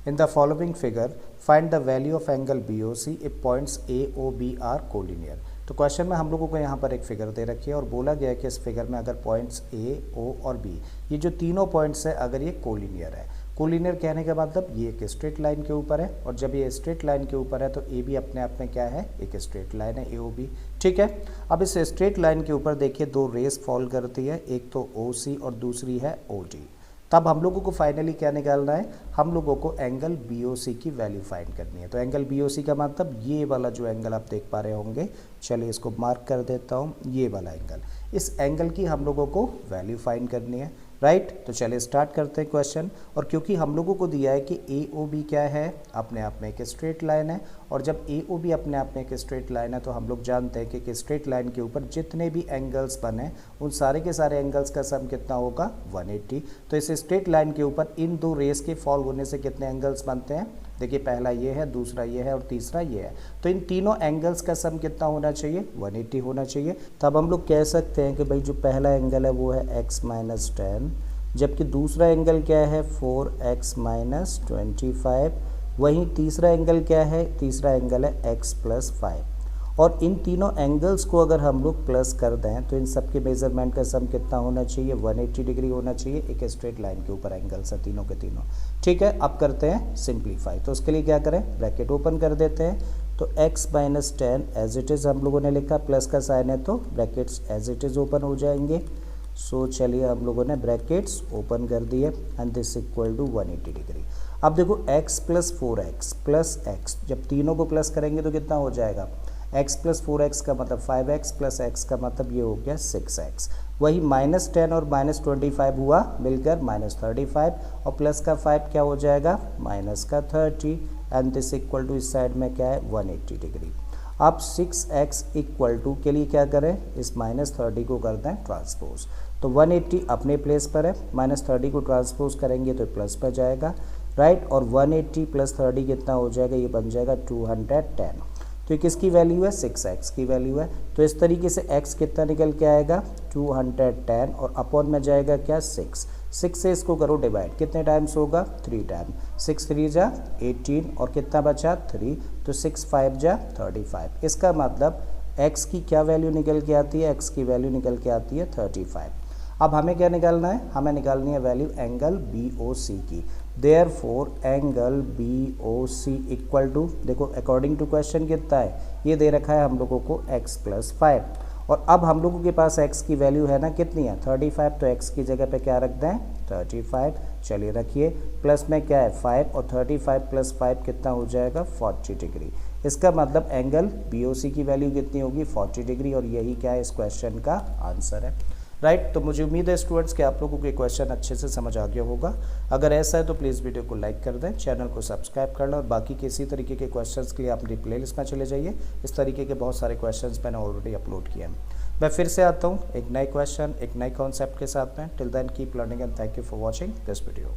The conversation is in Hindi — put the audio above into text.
In the following figure find the value of angle B O C if points A O B are collinear. तो क्वेश्चन में हम लोगों को यहाँ पर एक फिगर दे रखी है और बोला गया है कि इस फिगर में अगर पॉइंट्स ए ओ और बी ये जो तीनों पॉइंट्स है अगर ये कोलिनियर है। कोलिनियर कहने का मतलब ये एक स्ट्रेट लाइन के ऊपर है और जब ये स्ट्रेट लाइन के ऊपर है तो ए भी अपने आप में क्या है, एक स्ट्रेट लाइन है ए ओ बी। ठीक है, अब इस स्ट्रेट लाइन के ऊपर देखिए दो रेस फॉल करती है, एक तो ओ सी और दूसरी है ओ डी। तब हम लोगों को फाइनली क्या निकालना है, हम लोगों को एंगल बी ओ सी की वैल्यू फाइंड करनी है। तो एंगल बी ओ सी का मतलब ये वाला जो एंगल आप देख पा रहे होंगे, चलिए इसको मार्क कर देता हूँ, ये वाला एंगल, इस एंगल की हम लोगों को वैल्यू फाइंड करनी है। राइट, तो चलिए स्टार्ट करते हैं क्वेश्चन। और क्योंकि हम लोगों को दिया है कि ए ओ बी क्या है, अपने आप में एक स्ट्रेट लाइन है, और जब ए ओ बी अपने आप में एक स्ट्रेट लाइन है तो हम लोग जानते हैं कि स्ट्रेट लाइन के ऊपर जितने भी एंगल्स बने उन सारे के सारे एंगल्स का सम कितना होगा, 180। तो इस स्ट्रेट लाइन के ऊपर इन दो रेस के फॉल होने से कितने एंगल्स बनते हैं, देखिए पहला ये है, दूसरा ये है और तीसरा ये है। तो इन तीनों एंगल्स का सम कितना होना चाहिए, 180 होना चाहिए। तब हम लोग कह सकते हैं कि भाई जो पहला एंगल है वो है x माइनस 10, जबकि दूसरा एंगल क्या है 4x माइनस 25। वहीं तीसरा एंगल क्या है, तीसरा एंगल है x प्लस 5। और इन तीनों एंगल्स को अगर हम लोग प्लस कर दें तो इन सब के मेजरमेंट का सम कितना होना चाहिए, 180 डिग्री होना चाहिए। एक स्ट्रेट लाइन के ऊपर एंगल्स है तीनों के तीनों। ठीक है, अब करते हैं सिंप्लीफाई। तो उसके लिए क्या करें, ब्रैकेट ओपन कर देते हैं। तो x माइनस 10 एज इट इज़ हम लोगों ने लिखा, प्लस का साइन है तो brackets as it is open हो जाएंगे। सो चलिए हम लोगों ने ब्रैकेट्स ओपन कर दिए and this equal to 180 degree. अब देखो x plus 4x plus x, जब तीनों को प्लस करेंगे तो कितना हो जाएगा, x प्लस 4x का मतलब 5x प्लस x का मतलब ये हो गया 6x। वही माइनस 10 और माइनस 25 हुआ मिलकर माइनस 35, और प्लस का 5 क्या हो जाएगा, माइनस का 30, एंड दिस इक्वल टू इस साइड में क्या है 180 डिग्री। अब 6x इक्वल टू के लिए क्या करें, इस माइनस 30 को कर दें ट्रांसपोज। तो 180 अपने प्लेस पर है, माइनस 30 को ट्रांसपोज करेंगे तो प्लस पर जाएगा। राइट, और 180 प्लस 30 कितना हो जाएगा, ये बन जाएगा 210। तो ये किसकी वैल्यू है, 6x की वैल्यू है। तो इस तरीके से x कितना निकल के आएगा 210, और अपॉन में जाएगा क्या 6 से इसको करो डिवाइड, कितने टाइम्स होगा 3 टाइम, 6 3 जा 18 और कितना बचा 3, तो 6 5 जा 35। इसका मतलब x की क्या वैल्यू निकल के आती है, x की वैल्यू निकल के आती है 35। अब हमें क्या निकालना है, हमें निकालनी है value angle B O C की। Therefore angle B O C equal to, देखो अकॉर्डिंग टू क्वेश्चन कितना है, ये दे रखा है हम लोगों को x प्लस 5, और अब हम लोगों के पास x की वैल्यू है ना कितनी है 35, तो x की जगह पे क्या रख दें 35। चलिए रखिए, प्लस में क्या है 5 और 35 प्लस 5 कितना हो जाएगा 40 डिग्री। इसका मतलब एंगल बी ओ सी की वैल्यू कितनी होगी 40 डिग्री, और यही क्या है इस क्वेश्चन का आंसर है। राइट, तो मुझे उम्मीद है स्टूडेंट्स कि आप लोगों के क्वेश्चन अच्छे से समझ आ गया होगा। अगर ऐसा है तो प्लीज़ वीडियो को लाइक कर दें, चैनल को सब्सक्राइब कर लें, और बाकी के इसी तरीके के क्वेश्चंस के लिए आप अपनी प्लेलिस्ट में चले जाइए। इस तरीके के बहुत सारे क्वेश्चंस मैंने ऑलरेडी अपलोड किए हैं। मैं फिर से आता हूँ एक नए क्वेश्चन, एक नए कॉन्सेप्ट के साथ में। Till then keep learning and thank you for watching this video.